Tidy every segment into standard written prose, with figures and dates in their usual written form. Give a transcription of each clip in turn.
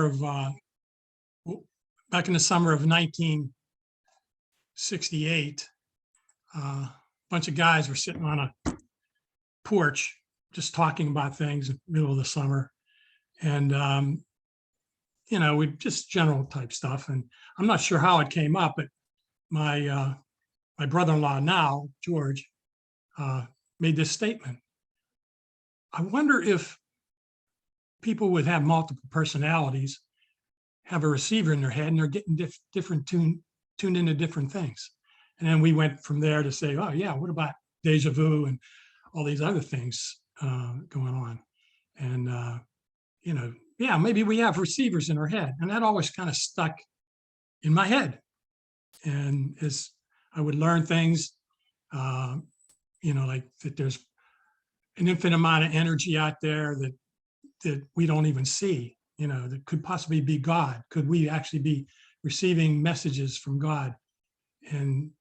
of back in the summer of 1968, a bunch of guys were sitting on a porch just talking about things in the middle of the summer. And, we just general type stuff. And I'm not sure how it came up, but my brother-in-law now, George, made this statement. I wonder if people would have multiple personalities, have a receiver in their head, and they're getting different tuned into different things. And then we went from there to say, oh yeah, what about deja vu and all these other things going on? And yeah, maybe we have receivers in our head. And that always kind of stuck in my head. And as I would learn things, like that there's an infinite amount of energy out there that we don't even see, that could possibly be God. Could we actually be receiving messages from God and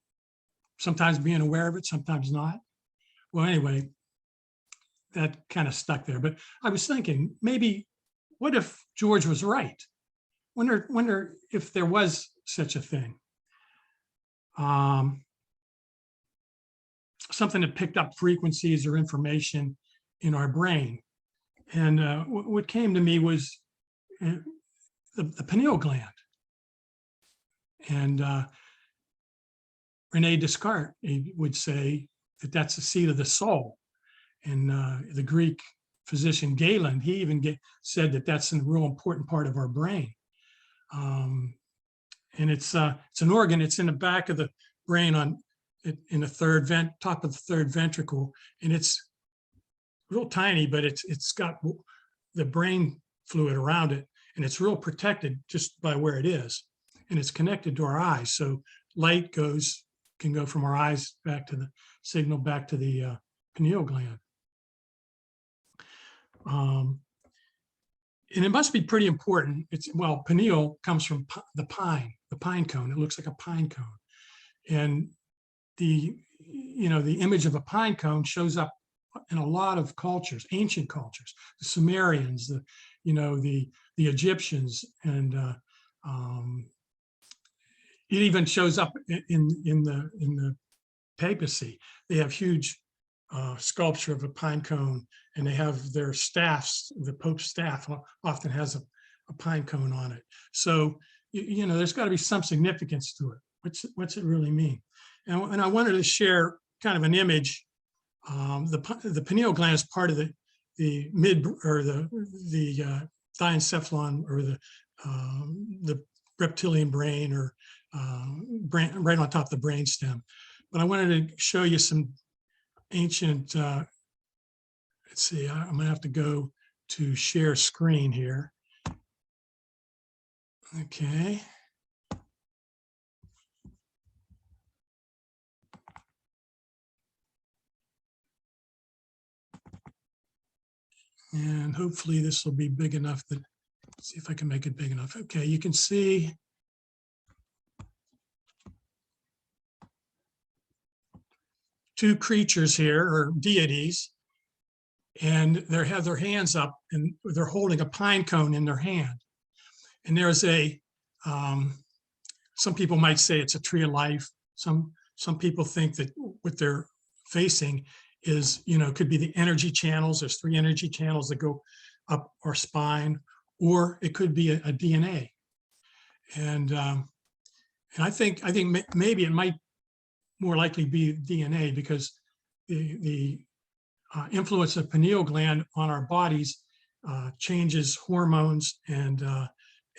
sometimes being aware of it, sometimes not? Well, anyway, that kind of stuck there. But I was thinking, maybe, what if George was right? Wonder if there was such a thing. Something that picked up frequencies or information in our brain. And what came to me was the pineal gland. And Rene Descartes would say that that's the seat of the soul. And the Greek physician Galen, he even said that that's a real important part of our brain. And it's an organ. It's in the back of the brain in the top of the third ventricle, and it's real tiny, but it's got the brain fluid around it, and it's real protected just by where it is, and it's connected to our eyes. So light can go from our eyes back to the signal back to the pineal gland. And it must be pretty important. Pineal comes from the pine cone. It looks like a pine cone. And the image of a pine cone shows up in a lot of cultures, ancient cultures, the Sumerians, the Egyptians, and it even shows up in the papacy. They have huge sculpture of a pine cone, and they have their staffs. The Pope's staff often has a pine cone on it. So there's got to be some significance to it. What's it really mean? And I wanted to share kind of an image. The pineal gland is part of the diencephalon, or the reptilian brain, or brain, right on top of the brain stem. But I wanted to show you some ancient. Let's see. I'm gonna have to go to share screen here. Okay. And hopefully this will be big enough that, let's see if I can make it big enough. Okay, you can see two creatures here, or deities, and they have their hands up and they're holding a pine cone in their hand. And there's some people might say it's a tree of life. Some people think that what they're facing is, could be the energy channels. There's 3 energy channels that go up our spine, or it could be a DNA. And I think maybe it might more likely be DNA, because the influence of pineal gland on our bodies changes hormones, and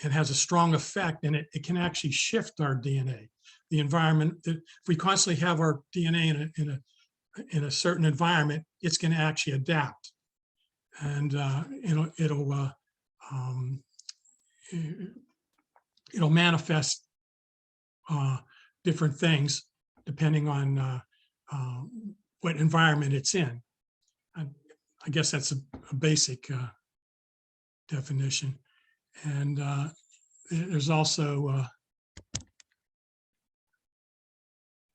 it has a strong effect, and it can actually shift our DNA. The environment, if we constantly have our DNA in a certain environment, it's going to actually adapt, and it'll manifest different things depending on what environment it's in. I guess that's a basic definition. And there's also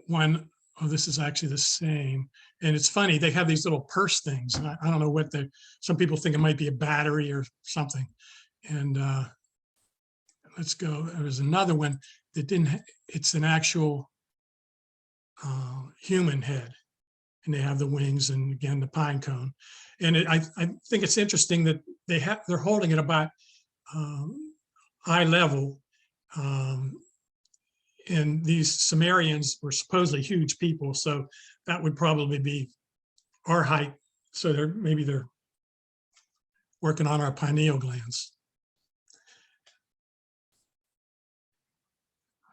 one. Oh, this is actually the same. And it's funny, they have these little purse things. And I don't know what some people think it might be a battery or something. And let's go. There was another one that didn't, it's an actual human head, and they have the wings and again, the pine cone. And I think it's interesting that they're holding it about eye level. And these Sumerians were supposedly huge people, so that would probably be our height. So maybe they're working on our pineal glands.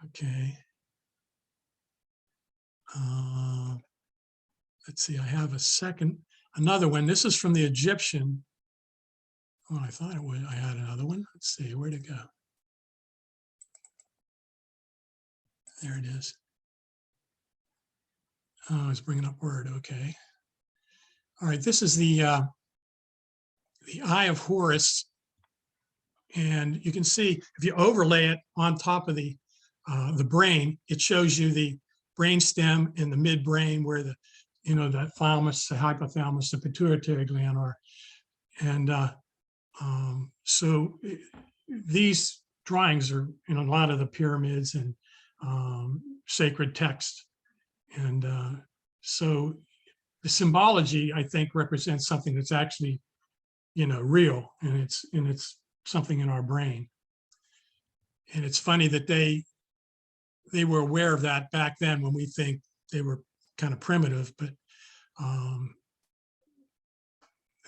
Okay. Let's see, I have another one. This is from the Egyptian. Oh, I thought I had another one. Let's see, where'd it go? There it is. Oh, it's bringing up Word, okay. All right, this is the Eye of Horus. And you can see if you overlay it on top of the brain, it shows you the brain stem and the midbrain where the thalamus, the hypothalamus, the pituitary gland are. And so these drawings are in a lot of the pyramids and sacred text. And so the symbology, I think, represents something that's actually, real, and it's something in our brain. And it's funny that they were aware of that back then when we think they were kind of primitive, but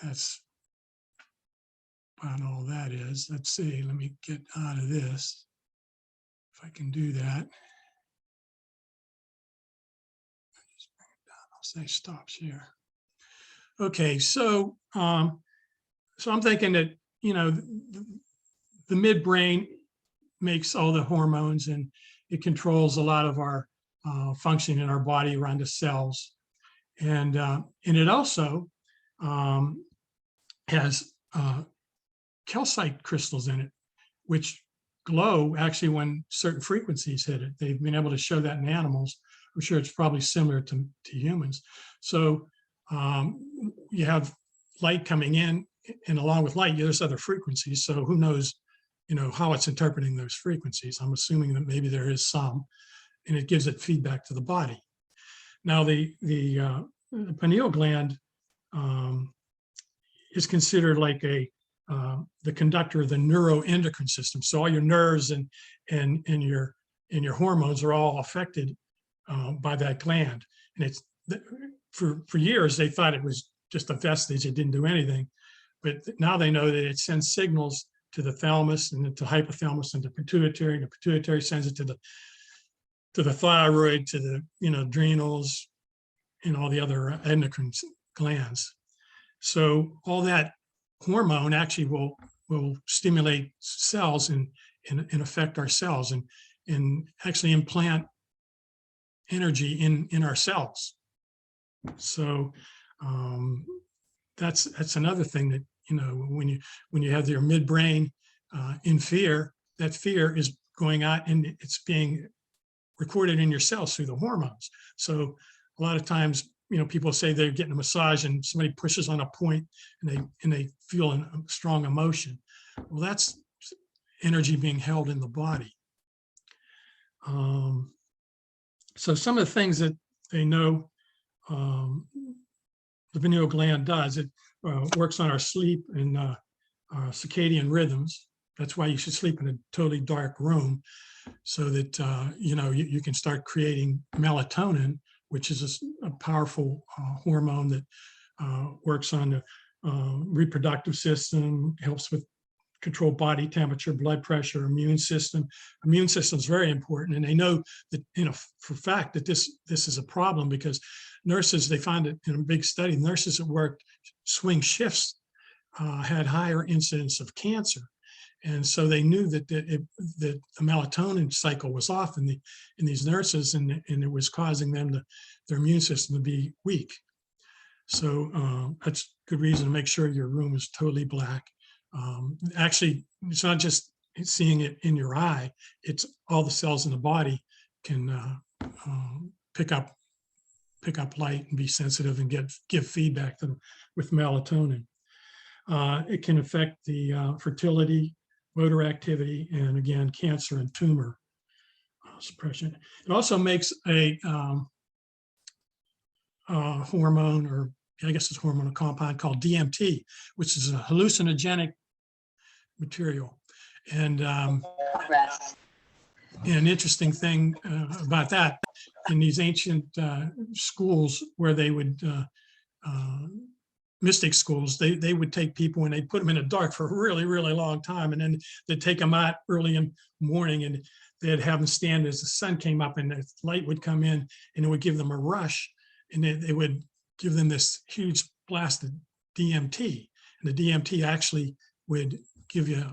that's about all that is. Let's see, let me get out of this, if I can do that. Just bring it down. I'll say stops here. Okay, so so I'm thinking that, the midbrain makes all the hormones, and it controls a lot of our function in our body around the cells. And it also has calcite crystals in it, which glow actually when certain frequencies hit it. They've been able to show that in animals. I'm sure it's probably similar to humans. So you have light coming in, and along with light, there's other frequencies. So who knows, how it's interpreting those frequencies. I'm assuming that maybe there is some, and it gives it feedback to the body. Now, the pineal gland is considered like the conductor of the neuroendocrine system. So all your nerves and your hormones are all affected by that gland. And it's for years they thought it was just a vestige; it didn't do anything. But now they know that it sends signals to the thalamus and to hypothalamus and the pituitary. And the pituitary sends it to the thyroid, to the adrenals, and all the other endocrine glands. So all that hormone actually will stimulate cells and affect our cells and actually implant energy in our cells. So that's another thing that, when you have your midbrain in fear, that fear is going out and it's being recorded in your cells through the hormones. So a lot of times, people say they're getting a massage and somebody pushes on a point and they feel a strong emotion. Well, that's energy being held in the body. So some of the things that they know the pineal gland does, it works on our sleep and our circadian rhythms. That's why you should sleep in a totally dark room, so that you can start creating melatonin, which is a powerful hormone that works on the reproductive system, helps with control body temperature, blood pressure, immune system. Immune system is very important, and they know that for a fact that this is a problem, because nurses, they found it in a big study, nurses that worked swing shifts had higher incidence of cancer. And so they knew that the melatonin cycle was off in these nurses, and it was causing them their immune system to be weak. So that's good reason to make sure your room is totally black. Actually, it's not just seeing it in your eye; it's all the cells in the body can pick up light and be sensitive and give feedback to them with melatonin. It can affect the fertility, motor activity, and again, cancer and tumor suppression. It also makes a hormone, or I guess it's a hormonal compound called DMT, which is a hallucinogenic material. And an interesting thing about that, in these ancient schools where they would, mystic schools, they would take people and they'd put them in the dark for a really, really long time. And then they'd take them out early in the morning and they'd have them stand as the sun came up and the light would come in and it would give them a rush. And they would give them this huge blast of DMT. And the DMT actually would give you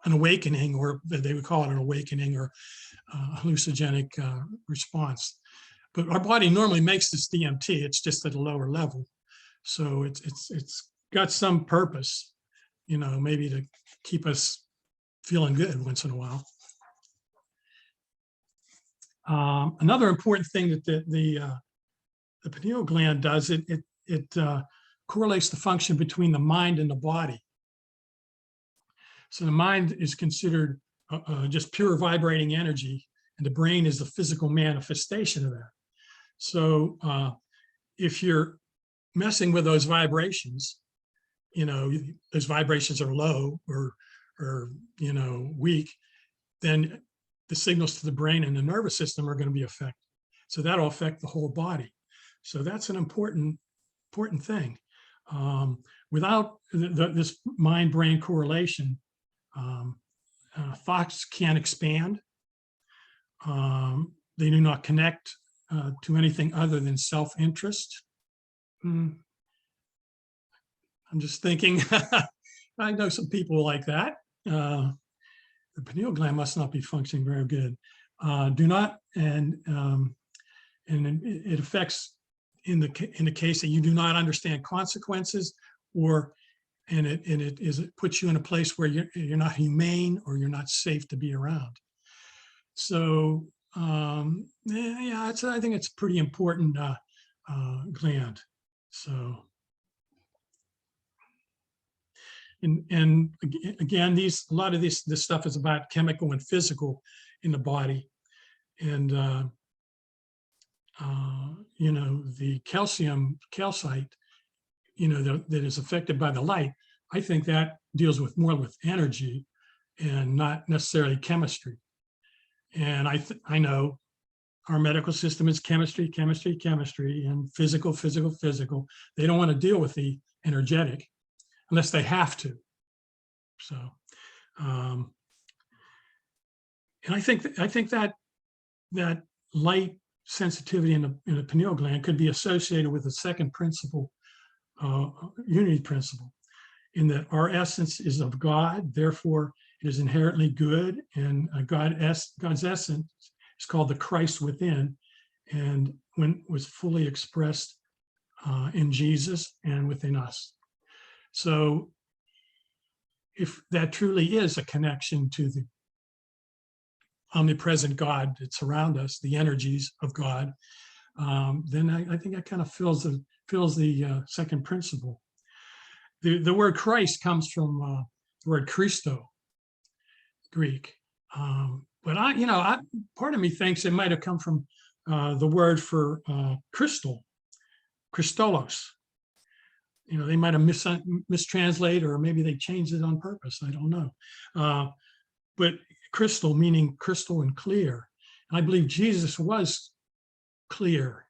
an awakening, or they would call it an awakening, or hallucinogenic response. But our body normally makes this DMT, it's just at a lower level. So it's got some purpose, you know, maybe to keep us feeling good once in a while. Another important thing that the pineal gland does, it correlates the function between the mind and the body. So the mind is considered just pure vibrating energy, and the brain is the physical manifestation of that. So if you're messing with those vibrations, you know, those vibrations are low or you know, weak, then the signals to the brain and the nervous system are going to be affected. So that'll affect the whole body. So that's an important thing. Without this mind-brain correlation, thoughts can't expand. They do not connect to anything other than self-interest. I'm just thinking, I know some people like that. The pineal gland must not be functioning very good. And it affects in the case that you do not understand consequences, and it puts you in a place where you're not humane or you're not safe to be around. So yeah, I think it's a pretty important gland. So, and again, a lot of this stuff is about chemical and physical in the body, and you know, the calcite, you know, that is affected by the light. I think that deals more with energy and not necessarily chemistry. And I know our medical system is chemistry, and physical. They don't want to deal with the energetic unless they have to. So, and I think that light sensitivity in the pineal gland could be associated with the second principle, unity principle, in that our essence is of God, therefore it is inherently good, and God's essence is called the Christ within, and when was fully expressed in Jesus and within us. So if that truly is a connection to the omnipresent God that's around us, the energies of God, then I think that kind of fills the second principle. The word Christ comes from the word Christo, Greek. But part of me thinks it might have come from the word for crystal, Christolos. You know, they might have mistranslated, or maybe they changed it on purpose. I don't know. But crystal meaning crystal and clear. And I believe Jesus was clear.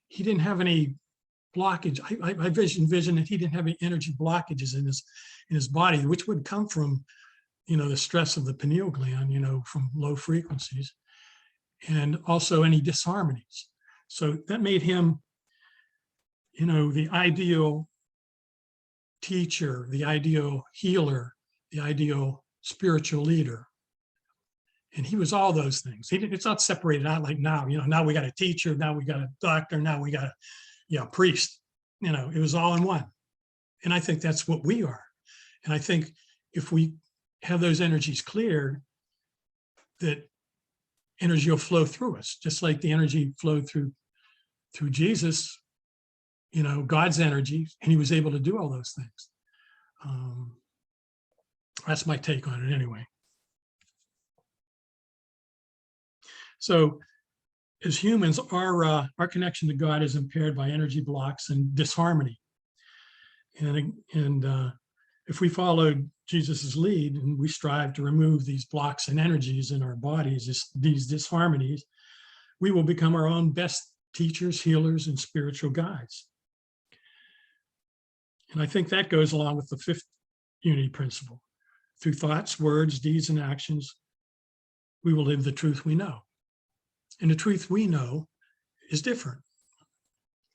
He didn't have any blockage. I envision that he didn't have any energy blockages in his body, which would come from, you know, the stress of the pineal gland, you know, from low frequencies, and also any disharmonies. So that made him, you know, the ideal teacher, the ideal healer, the ideal spiritual leader. And he was all those things. It's not separated out like now, you know, now we got a teacher, now we got a doctor, now we got a priest. You know, it was all in one. And I think that's what we are. And I think if we have those energies cleared, that energy will flow through us, just like the energy flowed through Jesus, you know, God's energy, and he was able to do all those things. That's my take on it anyway. So as humans, our connection to God is impaired by energy blocks and disharmony. And if we followed Jesus's lead and we strive to remove these blocks and energies in our bodies, these disharmonies, we will become our own best teachers, healers, and spiritual guides. And I think that goes along with the fifth unity principle. Through thoughts, words, deeds, and actions, we will live the truth we know. And the truth we know is different.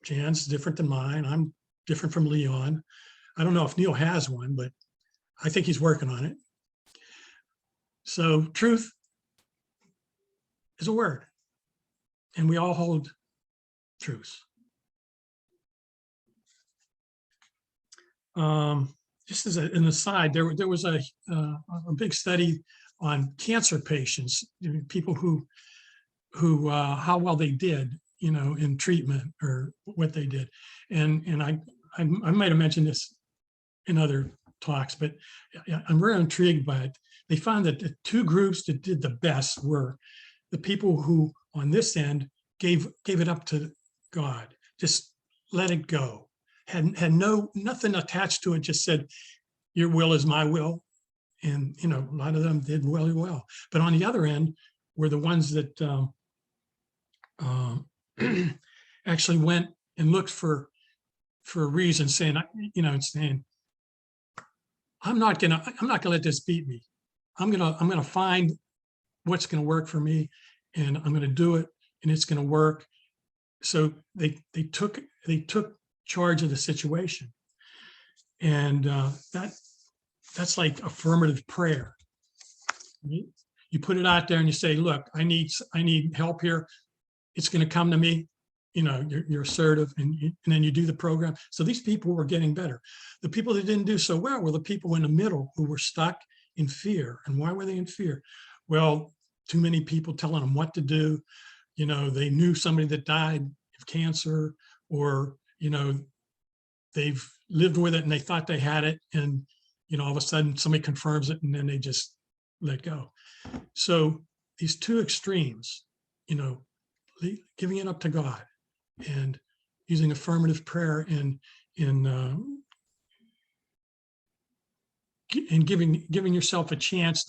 Jan's different than mine. I'm different from Leon. I don't know if Neil has one, but I think he's working on it. So truth is a word, and we all hold truths. Just as an aside, there was a big study on cancer patients, people who how well they did, in treatment or what they did, and I might have mentioned this in other talks, but I'm very intrigued by it. They found that the two groups that did the best were the people who, on this end, gave it up to God, just let it go, had nothing attached to it, just said, your will is my will. And, a lot of them did really well. But on the other end were the ones that actually went and looked for a reason, saying, saying, I'm not gonna let this beat me. I'm gonna find what's gonna work for me, and I'm gonna do it, and it's gonna work. So they took charge of the situation, and that's like affirmative prayer. Right? You put it out there and you say, look, I need help here. It's going to come to me. You're assertive, and then you do the program. So these people were getting better. The people that didn't do so well were the people in the middle who were stuck in fear. And why were they in fear? Well, too many people telling them what to do. They knew somebody that died of cancer, or, they've lived with it and they thought they had it. And, all of a sudden somebody confirms it, and then they just let go. So these two extremes, giving it up to God and using affirmative prayer and giving yourself a chance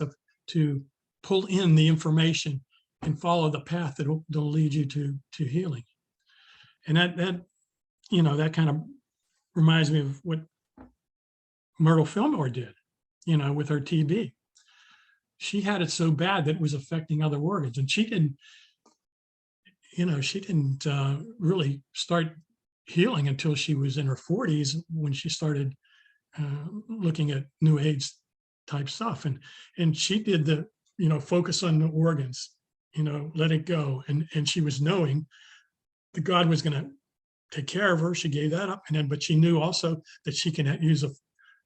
to pull in the information and follow the path that'll lead you to healing. And that kind of reminds me of what Myrtle Fillmore did, with her TB. She had it so bad that it was affecting other organs, and she didn't really start healing until she was in her 40s, when she started looking at New Age type stuff. And she did the, focus on the organs, let it go. And she was knowing that God was going to take care of her. She gave that up. But she knew also that she can use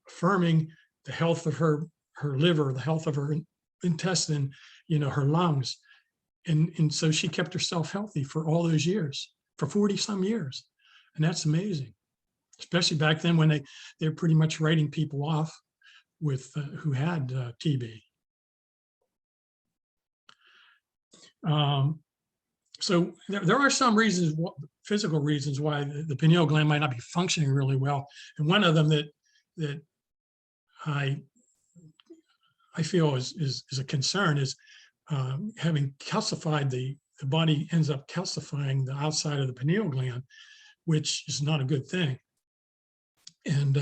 affirming the health of her liver, the health of her intestine, her lungs. And so she kept herself healthy for all those years, for 40 some years. And that's amazing, especially back then when they're pretty much writing people off with who had TB. So there are some reasons, physical reasons, why the pineal gland might not be functioning really well. And one of them that I feel is a concern is having calcified the body ends up calcifying the outside of the pineal gland, which is not a good thing. And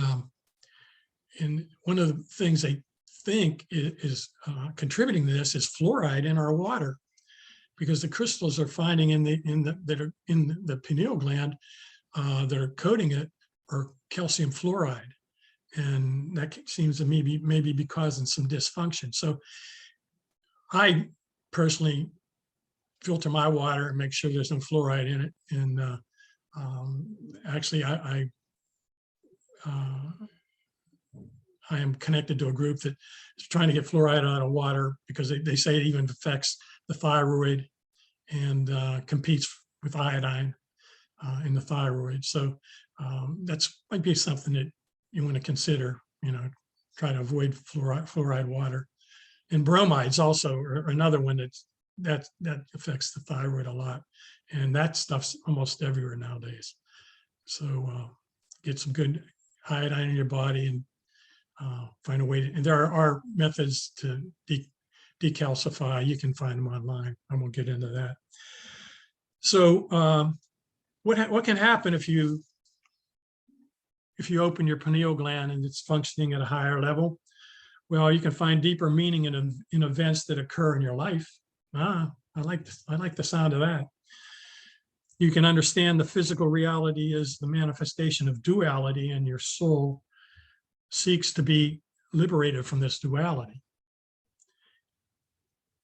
one of the things they think is contributing to this is fluoride in our water, because the crystals are finding that are in the pineal gland that are coating it are calcium fluoride, and that seems to maybe be causing some dysfunction. So I personally filter my water and make sure there's no fluoride in it. And actually, I am connected to a group that is trying to get fluoride out of water, because they say it even affects the thyroid and competes with iodine in the thyroid. So that's might be something that you want to consider, try to avoid fluoride water. And bromides also are another one that affects the thyroid a lot. And that stuff's almost everywhere nowadays. So get some good iodine in your body and find a way to, and there are methods to decalcify. You can find them online. I won't get into that. So what can happen if you open your pineal gland and it's functioning at a higher level? Well, you can find deeper meaning in events that occur in your life. I like the sound of that. You can understand the physical reality is the manifestation of duality, and your soul seeks to be liberated from this duality.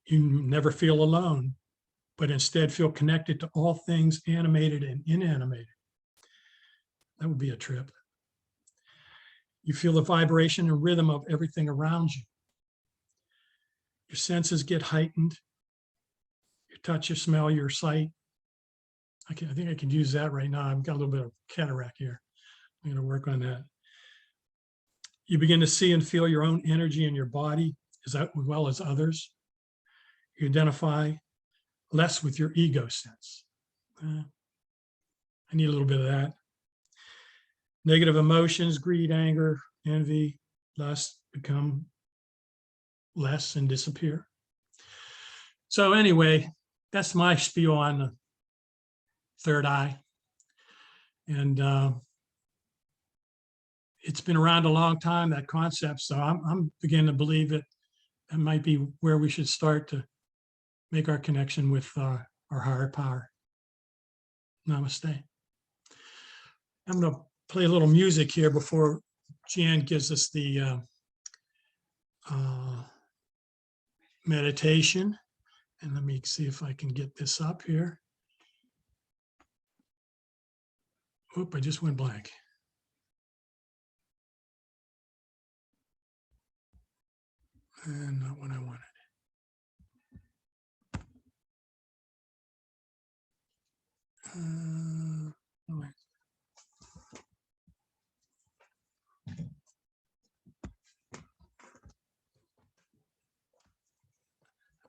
You never feel alone, but instead feel connected to all things animated and inanimated. That would be a trip. You feel the vibration and rhythm of everything around you. Your senses get heightened. Your touch, your smell, your sight. I think I can use that right now. I've got a little bit of cataract here. I'm going to work on that. You begin to see and feel your own energy in your body as well as others. You identify less with your ego sense. I need a little bit of that. Negative emotions, greed, anger, envy, lust become less and disappear. So anyway, that's my spiel on the third eye. And it's been around a long time, that concept. So I'm beginning to believe that might be where we should start to make our connection with our higher power. Namaste. I'm going to play a little music here before Jan gives us the meditation. And let me see if I can get this up here. Oop, I just went blank. And not what I wanted.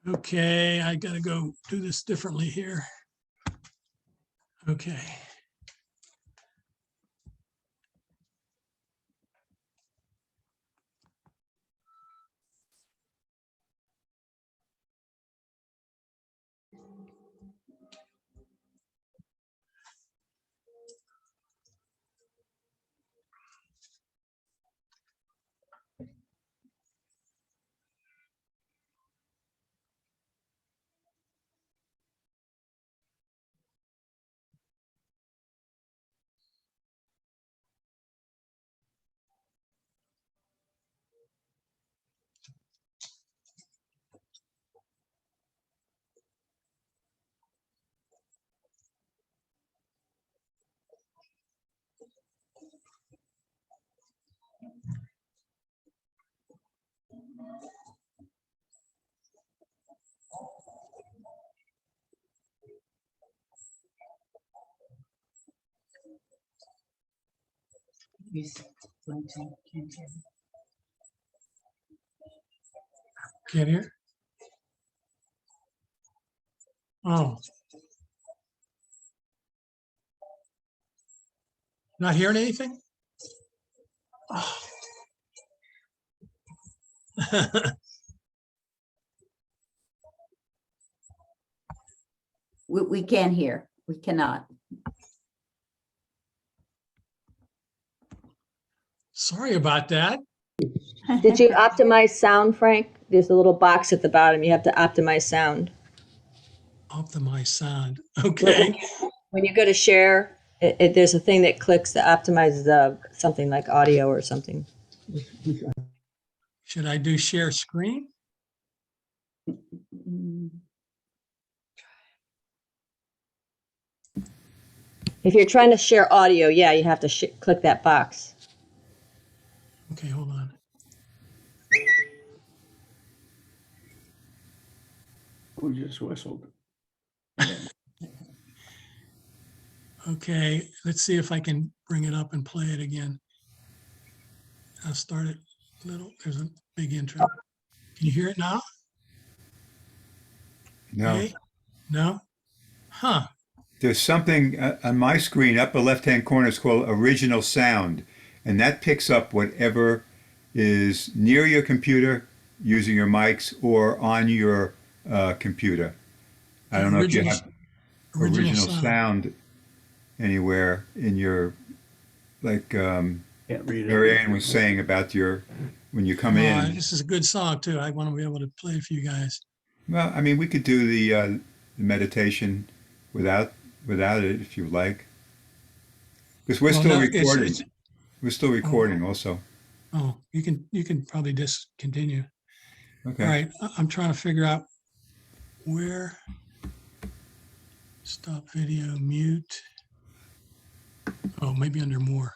Okay, I gotta go do this differently here. Okay. Can't hear? Oh. Not hearing anything? Oh. We can't hear. We cannot. Sorry about that. Did you optimize sound, Frank? There's a little box at the bottom. You have to optimize sound. Optimize sound. Okay. When you go to share, there's a thing that clicks that optimizes something like audio or something. Should I do share screen? If you're trying to share audio, yeah, you have to click that box. Okay, hold on. Who just whistled? Okay, let's see if I can bring it up and play it again. I'll start it there's a big intro. Can you hear it now? No, Hey? No? Huh. there's something on my screen, upper left-hand corner, is called original sound, and that picks up whatever is near your computer using your mics or on your computer. I don't know if you Original- have original sound anywhere in your, like Can't read Mary it. Ann was saying about your, when you come in. This is a good song too. I want to be able to play it for you guys. Well, I mean, we could do the meditation without it if you like, because we're Well, still no, it's- recording. it's- We're still recording also. Oh, you can probably discontinue. Okay. All right, I'm trying to figure out where. Stop video, mute. Oh, maybe under more.